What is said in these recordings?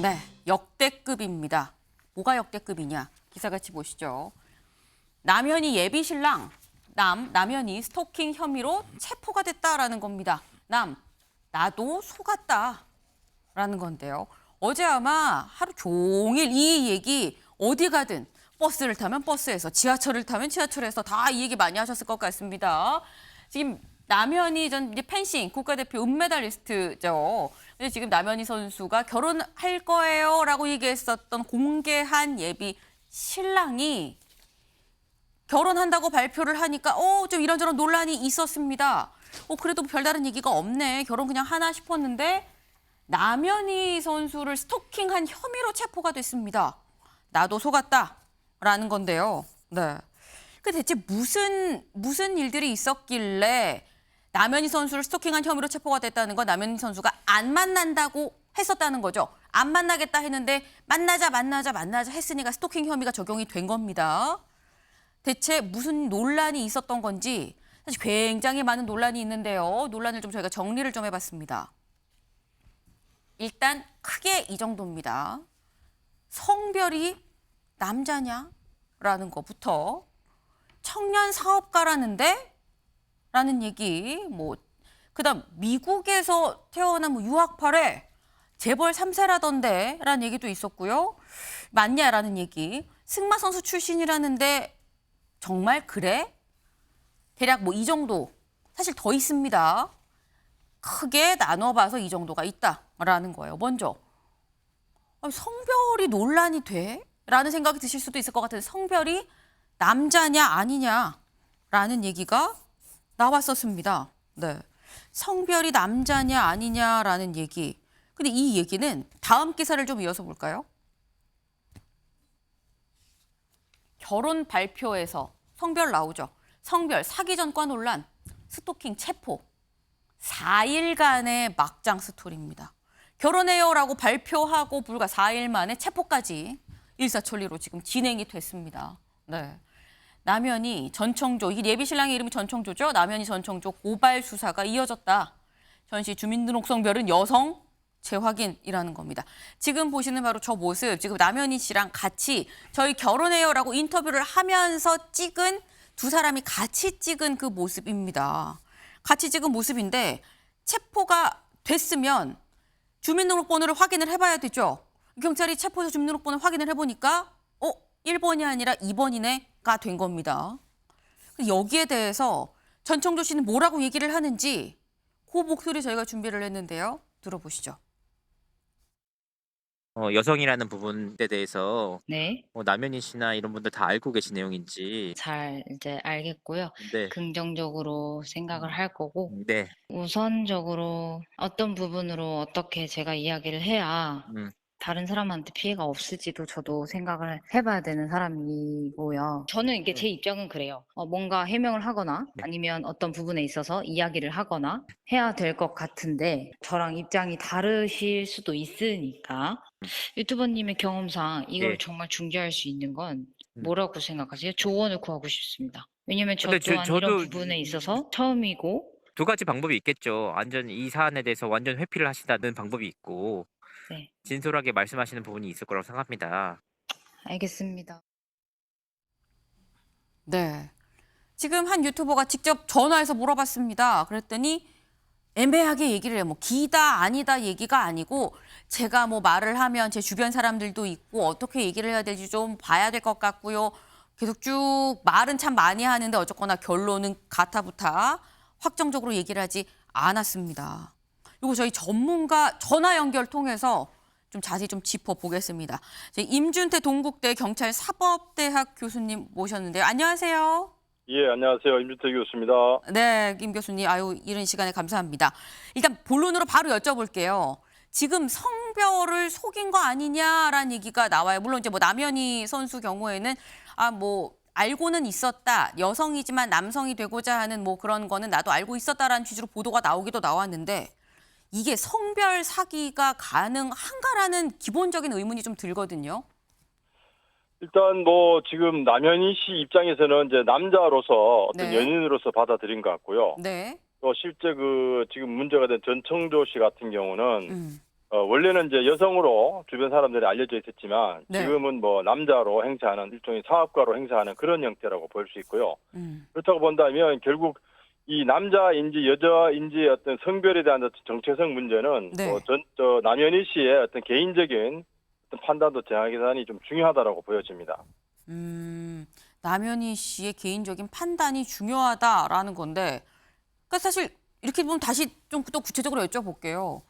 네, 역대급입니다. 뭐가 역대급이냐? 기사 같이 보시죠. 남현희 예비 신랑 남현희 스토킹 혐의로 체포가 됐다라는 겁니다. 나도 속았다라는 건데요. 어제 아마 하루 종일 이 얘기 어디 가든 버스를 타면 버스에서 지하철을 타면 지하철에서 다 이 얘기 많이 하셨을 것 같습니다. 지금 남현희 전 이제 펜싱 국가대표 은메달리스트죠. 근데 지금 남현희 선수가 결혼할 거예요라고 얘기했었던 공개한 예비 신랑이 결혼한다고 발표를 하니까 좀 이런저런 논란이 있었습니다. 그래도 별다른 얘기가 없네. 결혼 그냥 하나 싶었는데 남현희 선수를 스토킹한 혐의로 체포가 됐습니다. 나도 속았다라는 건데요. 네. 그 대체 무슨 일들이 있었길래 남현희 선수를 스토킹한 혐의로 체포가 됐다는 건 남현희 선수가 안 만난다고 했었다는 거죠. 안 만나겠다 했는데 만나자 했으니까 스토킹 혐의가 적용이 된 겁니다. 대체 무슨 논란이 있었던 건지 사실 굉장히 많은 논란이 있는데요. 논란을 좀 저희가 정리를 좀 해봤습니다. 일단 크게 이 정도입니다. 성별이 남자냐라는 거부터 청년 사업가라는데? 라는 얘기, 그다음 미국에서 태어난 유학파래 재벌 3세라던데 라는 얘기도 있었고요. 맞냐라는 얘기. 승마 선수 출신이라는데 정말 그래? 대략 이 정도. 사실 더 있습니다. 크게 나눠봐서 이 정도가 있다라는 거예요. 먼저 성별이 논란이 돼? 라는 생각이 드실 수도 있을 것 같은데 성별이 남자냐 아니냐라는 얘기가 나왔었습니다. 네. 성별이 남자냐 아니냐라는 얘기. 근데 이 얘기는 다음 기사를 좀 이어서 볼까요? 결혼 발표에서 성별 나오죠. 성별 사기 전과 논란, 스토킹 체포. 4일간의 막장 스토리입니다. 결혼해요라고 발표하고 불과 4일 만에 체포까지 일사천리로 지금 진행이 됐습니다. 네. 남현희 전청조, 이게 예비 신랑의 이름이 전청조죠. 남현희 전청조 고발 수사가 이어졌다. 현시 주민등록성별은 여성 재확인이라는 겁니다. 지금 보시는 바로 저 모습, 지금 남현희 씨랑 같이 저희 결혼해요라고 인터뷰를 하면서 찍은 두 사람이 같이 찍은 그 모습입니다. 같이 찍은 모습인데 체포가 됐으면 주민등록번호를 확인을 해봐야 되죠. 경찰이 체포해서 주민등록번호를 확인을 해보니까 1번이 아니라 2번이네가 된 겁니다. 여기에 대해서 전청조 씨는 뭐라고 얘기를 하는지 그 목소리 저희가 준비를 했는데요. 들어보시죠. 여성이라는 부분에 대해서 네. 남현희 씨나 이런 분들 다 알고 계신 내용인지. 잘 이제 알겠고요. 네. 긍정적으로 생각을 할 거고 네. 우선적으로 어떤 부분으로 어떻게 제가 이야기를 해야 음. 다른 사람한테 피해가 없을지도 저도 생각을 해 봐야 되는 사람이고요. 저는 이게 제 입장은 그래요. 뭔가 해명을 하거나 네. 아니면 어떤 부분에 있어서 이야기를 하거나 해야 될 것 같은데 저랑 입장이 다르실 수도 있으니까 유튜버님의 경험상 이걸 예. 정말 중재할 수 있는 건 음. 뭐라고 생각하세요? 조언을 구하고 싶습니다. 왜냐면 저 근데 또한 이런 저도 부분에 있어서 처음이고 두 가지 방법이 있겠죠. 완전 이 사안에 대해서 완전 회피를 하시다는 방법이 있고 네, 진솔하게 말씀하시는 부분이 있을 거라고 생각합니다. 알겠습니다. 네. 지금 한 유튜버가 직접 전화해서 물어봤습니다. 그랬더니 애매하게 얘기를 해요. 기다 아니다 얘기가 아니고 제가 말을 하면 제 주변 사람들도 있고 어떻게 얘기를 해야 될지 좀 봐야 될 것 같고요. 계속 쭉 말은 참 많이 하는데 어쨌거나 결론은 가타부타 확정적으로 얘기를 하지 않았습니다. 이거 저희 전문가 전화 연결 통해서 좀 자세히 좀 짚어보겠습니다. 임준태 동국대 경찰 사법대학 교수님 모셨는데요. 안녕하세요. 예, 안녕하세요. 임준태 교수입니다. 네, 김 교수님. 이런 시간에 감사합니다. 일단 본론으로 바로 여쭤볼게요. 지금 성별을 속인 거 아니냐라는 얘기가 나와요. 물론 이제 남현희 선수 경우에는 알고는 있었다. 여성이지만 남성이 되고자 하는 그런 거는 나도 알고 있었다라는 취지로 보도가 나오기도 나왔는데 이게 성별 사기가 가능한가라는 기본적인 의문이 좀 들거든요. 일단 지금 남현희 씨 입장에서는 이제 남자로서 어떤 네. 연인으로서 받아들인 것 같고요. 네. 또 실제 지금 문제가 된 전청조 씨 같은 경우는 원래는 이제 여성으로 주변 사람들이 알려져 있었지만 네. 지금은 뭐 남자로 행세하는 일종의 사업가로 행세하는 그런 형태라고 볼 수 있고요. 그렇다고 본다면 결국 이 남자인지 여자인지 어떤 성별에 대한 어떤 정체성 문제는 네. 남현희 씨의 어떤 개인적인 어떤 판단도 대단히 좀 중요하다라고 보여집니다. 남현희 씨의 개인적인 판단이 중요하다라는 건데, 그러니까 사실 이렇게 보면 다시 좀 또 구체적으로 여쭤볼게요.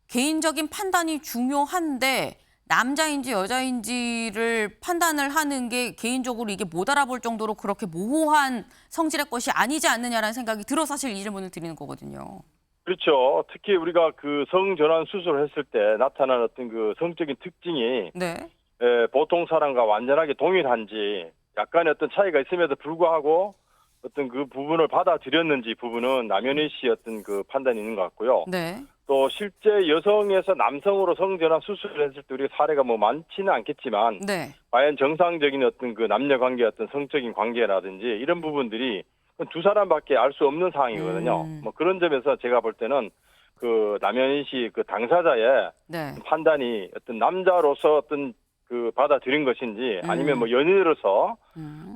개인적인 판단이 중요한데 남자인지 여자인지를 판단을 하는 게 개인적으로 이게 못 알아볼 정도로 그렇게 모호한 성질의 것이 아니지 않느냐라는 생각이 들어 사실 이 질문을 드리는 거거든요. 그렇죠. 특히 우리가 그 성전환 수술을 했을 때 나타난 어떤 그 성적인 특징이 네. 보통 사람과 완전하게 동일한지 약간의 어떤 차이가 있음에도 불구하고 어떤 그 부분을 받아들였는지 부분은 남현희 씨의 어떤 그 판단이 있는 것 같고요. 네. 또 실제 여성에서 남성으로 성전환 수술을 했을 때 우리가 사례가 뭐 많지는 않겠지만 네. 과연 정상적인 어떤 그 남녀 관계 어떤 성적인 관계라든지 이런 부분들이 두 사람밖에 알 수 없는 상황이거든요. 뭐 그런 점에서 제가 볼 때는 그 남현희 씨 그 당사자의 네. 판단이 어떤 남자로서 어떤 그 받아들인 것인지 아니면 뭐 연인으로서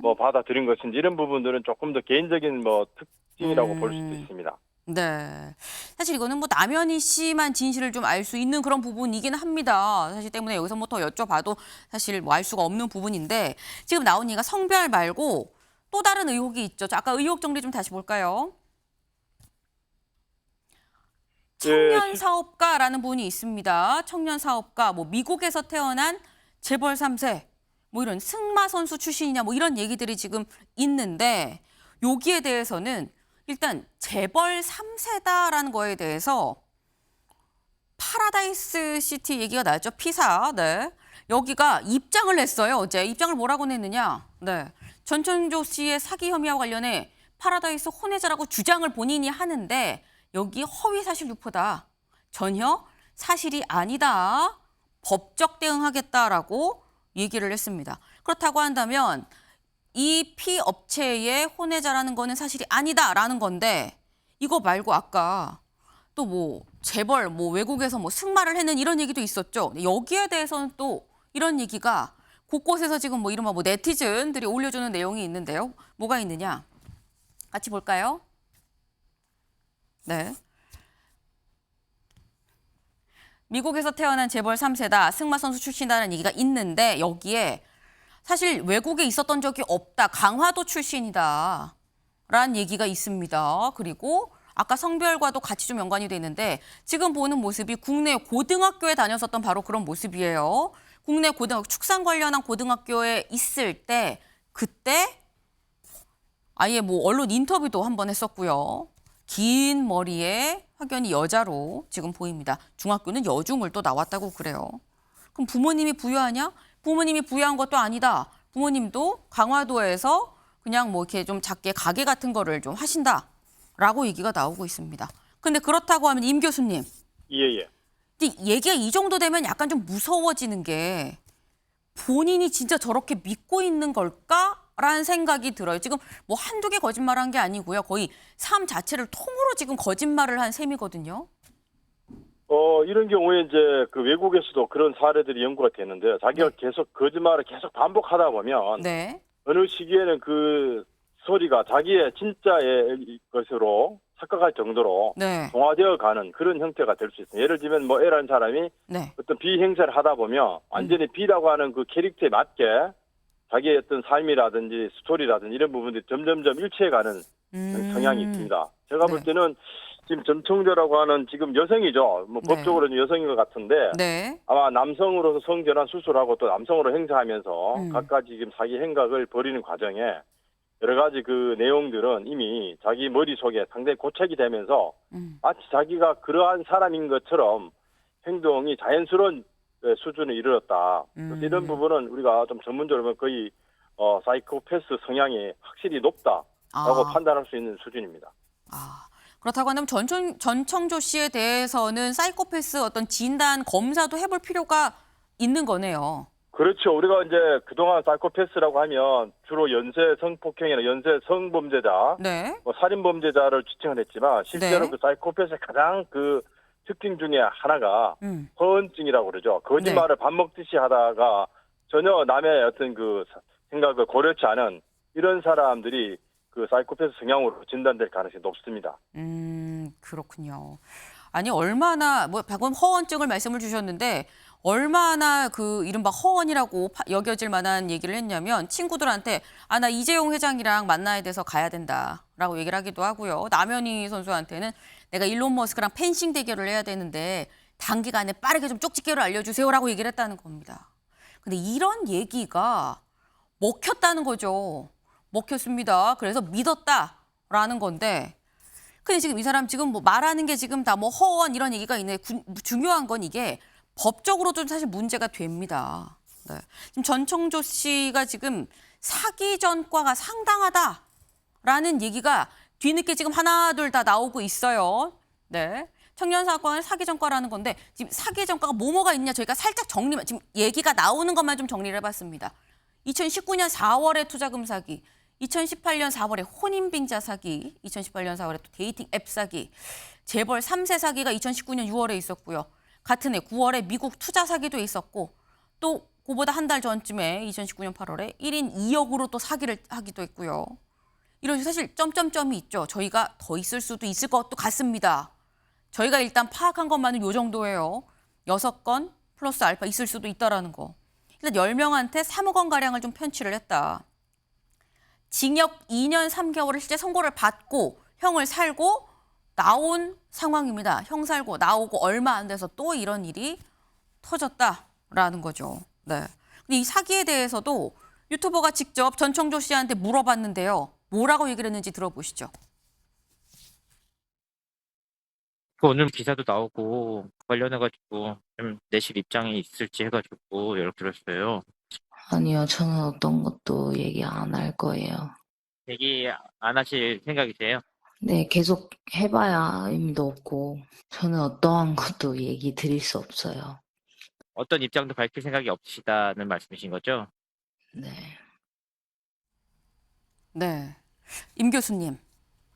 뭐 받아들인 것인지 이런 부분들은 조금 더 개인적인 뭐 특징이라고 볼 수도 있습니다. 네. 사실 이거는 뭐 남현희 씨만 진실을 좀 알 수 있는 그런 부분이긴 합니다. 사실 때문에 여기서 뭐 더 여쭤봐도 사실 뭐 알 수가 없는 부분인데 지금 나온 얘기가 성별 말고 또 다른 의혹이 있죠. 자, 아까 의혹 정리 좀 다시 볼까요? 청년 사업가라는 분이 있습니다. 청년 사업가, 뭐 미국에서 태어난 재벌 3세, 뭐 이런 승마 선수 출신이냐, 뭐 이런 얘기들이 지금 있는데 여기에 대해서는 일단 재벌 3세다라는 거에 대해서 파라다이스 시티 얘기가 나왔죠. 피사. 네. 여기가 입장을 냈어요. 어제 입장을 뭐라고 냈느냐. 네. 전천조 씨의 사기 혐의와 관련해 파라다이스 혼외자라고 주장을 본인이 하는데 여기 허위 사실 유포다. 전혀 사실이 아니다. 법적 대응하겠다라고 얘기를 했습니다. 그렇다고 한다면 이 피업체의 혼외자라는 거는 사실이 아니다라는 건데 이거 말고 아까 또 뭐 재벌 뭐 외국에서 뭐 승마를 했는 이런 얘기도 있었죠. 여기에 대해서는 또 이런 얘기가 곳곳에서 지금 뭐 이른바 뭐 네티즌들이 올려주는 내용이 있는데요. 뭐가 있느냐? 같이 볼까요? 네. 미국에서 태어난 재벌 3세다. 승마 선수 출신이라는 얘기가 있는데 여기에 사실 외국에 있었던 적이 없다. 강화도 출신이다. 라는 얘기가 있습니다. 그리고 아까 성별과도 같이 좀 연관이 돼 있는데 지금 보는 모습이 국내 고등학교에 다녔었던 바로 그런 모습이에요. 국내 고등학교, 축산 관련한 고등학교에 있을 때 그때 아예 뭐 언론 인터뷰도 한번 했었고요. 긴 머리에 확연히 여자로 지금 보입니다. 중학교는 여중을 또 나왔다고 그래요. 그럼 부모님이 부유하냐? 부모님이 부유한 것도 아니다. 부모님도 강화도에서 그냥 뭐 이렇게 좀 작게 가게 같은 거를 좀 하신다라고 얘기가 나오고 있습니다. 근데 그렇다고 하면 임 교수님. 예. 근데 얘기가 이 정도 되면 약간 좀 무서워지는 게 본인이 진짜 저렇게 믿고 있는 걸까라는 생각이 들어요. 지금 뭐 한두 개 거짓말한 게 아니고요. 거의 삶 자체를 통으로 지금 거짓말을 한 셈이거든요. 이런 경우에 이제 그 외국에서도 그런 사례들이 연구가 되는데요. 자기가 계속 거짓말을 계속 반복하다 보면 네. 어느 시기에는 그 소리가 자기의 진짜의 것으로 착각할 정도로 네. 동화되어 가는 그런 형태가 될 수 있습니다. 예를 들면 뭐 A라는 사람이 네. 어떤 B 행사를 하다 보면 완전히 B라고 하는 그 캐릭터에 맞게 자기의 어떤 삶이라든지 스토리라든지 이런 부분들이 점점점 일치해가는 성향이 있습니다. 제가 볼 네. 때는 지금 전청조라고 하는 지금 여성이죠. 뭐 네. 법적으로는 여성인 것 같은데 네. 아마 남성으로서 성전환 수술하고 또 남성으로 행사하면서 각가지 지금 사기 행각을 벌이는 과정에 여러 가지 그 내용들은 이미 자기 머릿속에 상당히 고착이 되면서 마치 자기가 그러한 사람인 것처럼 행동이 자연스러운 수준에 이르렀다. 그래서 이런 부분은 우리가 좀 전문적으로 보면 거의 사이코패스 성향이 확실히 높다라고 판단할 수 있는 수준입니다. 그렇다고 한다면 전청조 씨에 대해서는 사이코패스 어떤 진단 검사도 해볼 필요가 있는 거네요. 그렇죠. 우리가 이제 그동안 사이코패스라고 하면 주로 연쇄 성폭행이나 연쇄 성범죄자, 네. 뭐 살인범죄자를 지칭을 했지만 실제로 네. 그 사이코패스의 가장 그 특징 중에 하나가 허언증이라고 그러죠. 거짓말을 밥 먹듯이 하다가 전혀 남의 어떤 그 생각을 고려치 않은 이런 사람들이 그 사이코패스 성향으로 진단될 가능성이 높습니다. 그렇군요. 아니 얼마나 뭐 방금 허언증을 말씀을 주셨는데 얼마나 그 이른바 허언이라고 여겨질 만한 얘기를 했냐면 친구들한테 나 이재용 회장이랑 만나야 돼서 가야 된다라고 얘기를 하기도 하고요. 남현희 선수한테는 내가 일론 머스크랑 펜싱 대결을 해야 되는데 단기간에 빠르게 좀 쪽집게로 알려주세요라고 얘기를 했다는 겁니다. 근데 이런 얘기가 먹혔다는 거죠. 먹혔습니다. 그래서 믿었다라는 건데 근데 지금 이 사람 지금 뭐 말하는 게 지금 다 뭐 허언 이런 얘기가 있는데 중요한 건 이게 법적으로도 사실 문제가 됩니다. 네. 지금 전청조 씨가 지금 사기 전과가 상당하다라는 얘기가 뒤늦게 지금 하나 둘 다 나오고 있어요. 네. 청년 사건은 사기 전과라는 건데 지금 사기 전과가 뭐가 있냐 저희가 살짝 정리만 지금 얘기가 나오는 것만 좀 정리를 해봤습니다. 2019년 4월에 투자금 사기, 2018년 4월에 혼인빙자 사기, 2018년 4월에 또 데이팅 앱 사기, 재벌 3세 사기가 2019년 6월에 있었고요. 같은 해 9월에 미국 투자 사기도 있었고 또 그보다 한 달 전쯤에 2019년 8월에 1인 2억으로 또 사기를 하기도 했고요. 이런 식으로 사실 점점점이 있죠. 저희가 더 있을 수도 있을 것도 같습니다. 저희가 일단 파악한 것만은 요 정도예요. 6건 플러스 알파 있을 수도 있다라는 거. 일단 10명한테 3억 원가량을 좀 편취를 했다. 징역 2년 3개월을 실제 선고를 받고 형을 살고 나온 상황입니다. 형 살고 나오고 얼마 안 돼서 또 이런 일이 터졌다라는 거죠. 네. 근데 이 사기에 대해서도 유튜버가 직접 전청조 씨한테 물어봤는데요. 뭐라고 얘기를 했는지 들어보시죠. 오늘 기사도 나오고 관련해가지고 좀 내실 입장이 있을지 해가지고 연락드렸어요. 아니요, 저는 어떤 것도 얘기 안 할 거예요. 얘기 안 하실 생각이세요? 네, 계속 해봐야 의미도 없고, 저는 어떠한 것도 얘기 드릴 수 없어요. 어떤 입장도 밝힐 생각이 없으시다는 말씀이신 거죠? 네. 네. 임 교수님.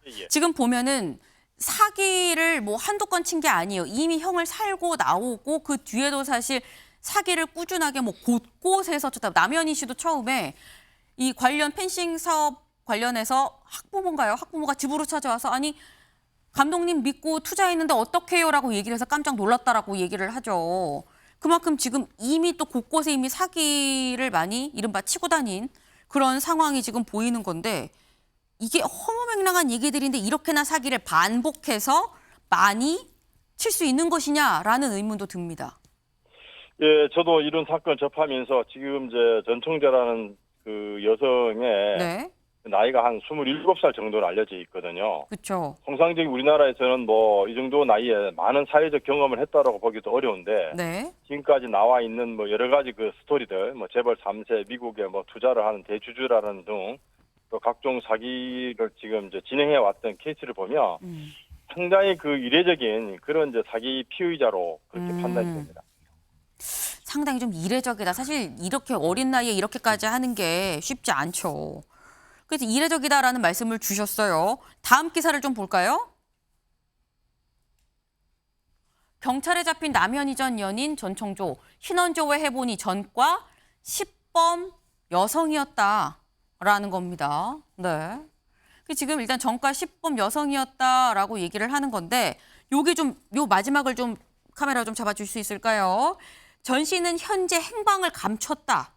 예. 지금 보면은 사기를 뭐 한두 건 친 게 아니에요. 이미 형을 살고 나오고 그 뒤에도 사실 사기를 꾸준하게 뭐 곳곳에서 쳤다. 남현희 씨도 처음에 이 관련 펜싱 사업 관련해서 학부모인가요? 학부모가 집으로 찾아와서 아니 감독님 믿고 투자했는데 어떡해요? 라고 얘기를 해서 깜짝 놀랐다라고 얘기를 하죠. 그만큼 지금 이미 또 곳곳에 이미 사기를 많이 이른바 치고 다닌 그런 상황이 지금 보이는 건데 이게 허무맹랑한 얘기들인데 이렇게나 사기를 반복해서 많이 칠 수 있는 것이냐라는 의문도 듭니다. 예, 저도 이런 사건 접하면서 지금 이제 전청자라는 그 여성의 네, 나이가 한 27살 정도로 알려져 있거든요. 그렇죠. 통상적인 우리나라에서는 뭐 이 정도 나이에 많은 사회적 경험을 했다라고 보기도 어려운데 네, 지금까지 나와 있는 뭐 여러 가지 그 스토리들, 뭐 재벌 3세, 미국에 뭐 투자를 하는 대주주라는 등 또 각종 사기를 지금 이제 진행해 왔던 케이스를 보면 상당히 그 이례적인 그런 이제 사기 피의자로 그렇게 판단이 됩니다. 상당히 좀 이례적이다. 사실 이렇게 어린 나이에 이렇게까지 하는 게 쉽지 않죠. 그래서 이례적이다라는 말씀을 주셨어요. 다음 기사를 좀 볼까요? 경찰에 잡힌 남현희 전 연인 전청조 신원조회 해보니 전과 10범 여성이었다라는 겁니다. 네. 지금 일단 전과 10범 여성이었다라고 얘기를 하는 건데 요게 좀 요 마지막을 좀 카메라 좀 잡아줄 수 있을까요? 전 씨는 현재 행방을 감췄다.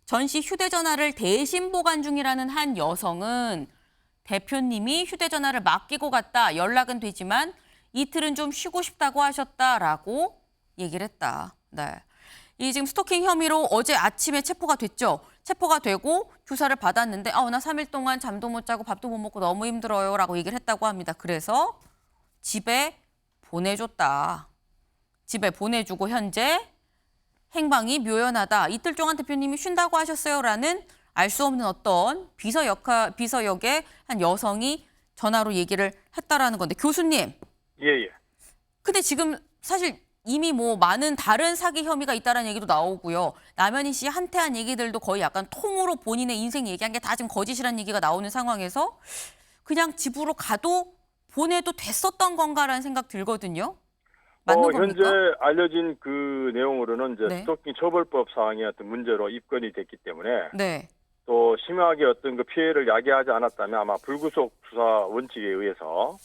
전 씨 휴대전화를 대신 보관 중이라는 한 여성은 대표님이 휴대전화를 맡기고 갔다. 연락은 되지만 이틀은 좀 쉬고 싶다고 하셨다라고 얘기를 했다. 네. 이 지금 스토킹 혐의로 어제 아침에 체포가 됐죠. 체포가 되고 조사를 받았는데 나 3일 동안 잠도 못 자고 밥도 못 먹고 너무 힘들어요 라고 얘기를 했다고 합니다. 그래서 집에 보내줬다. 집에 보내주고 현재 행방이 묘연하다. 이틀 동안 대표님이 쉰다고 하셨어요라는 알 수 없는 어떤 비서역의 한 여성이 전화로 얘기를 했다라는 건데 교수님. 예. 근데 지금 사실 이미 뭐 많은 다른 사기 혐의가 있다라는 얘기도 나오고요. 남현희 씨 한태한 얘기들도 거의 약간 통으로 본인의 인생 얘기한 게 다 지금 거짓이라는 얘기가 나오는 상황에서 그냥 집으로 가도 보내도 됐었던 건가라는 생각 들거든요. 맞는 현재 겁니까? 알려진 그 내용으로는 이제 네. 스토킹 처벌법 사항의 어떤 문제로 입건이 됐기 때문에 네. 또 심하게 어떤 그 피해를 야기하지 않았다면 아마 불구속 수사 원칙에 의해서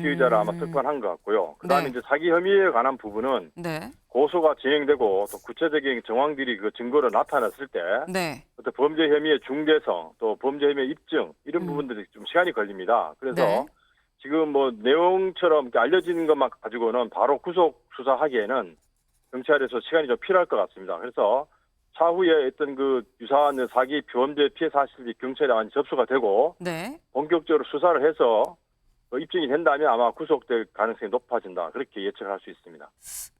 피의자를 아마 석방한 것 같고요. 그다음에 네. 이제 사기 혐의에 관한 부분은 네. 고소가 진행되고 또 구체적인 정황들이 그 증거로 나타났을 때 네. 어떤 범죄 혐의의 중대성 또 범죄 혐의의 입증 이런 부분들이 좀 시간이 걸립니다. 그래서 네. 지금 뭐 내용처럼 이렇게 알려지는 것만 가지고는 바로 구속 수사하기에는 경찰에서 시간이 좀 필요할 것 같습니다. 그래서 차후에 어떤 그 유사한 사기 범죄 피해 사실이 경찰에 많이 접수가 되고 네. 본격적으로 수사를 해서 입증이 된다면 아마 구속될 가능성이 높아진다. 그렇게 예측할 수 있습니다.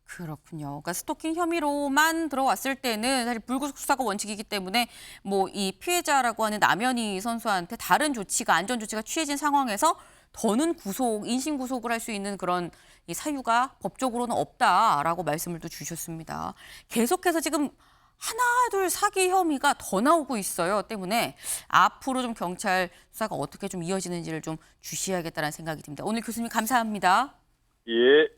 그렇군요. 그러니까 스토킹 혐의로만 들어왔을 때는 사실 불구속 수사가 원칙이기 때문에 뭐 이 피해자라고 하는 남현희 선수한테 다른 조치가 안전 조치가 취해진 상황에서 더는 인신 구속을 할 수 있는 그런 이 사유가 법적으로는 없다라고 말씀을 또 주셨습니다. 계속해서 지금 하나 둘 사기 혐의가 더 나오고 있어요. 때문에 앞으로 좀 경찰 수사가 어떻게 좀 이어지는지를 좀 주시해야겠다는 생각이 듭니다. 오늘 교수님 감사합니다. 예.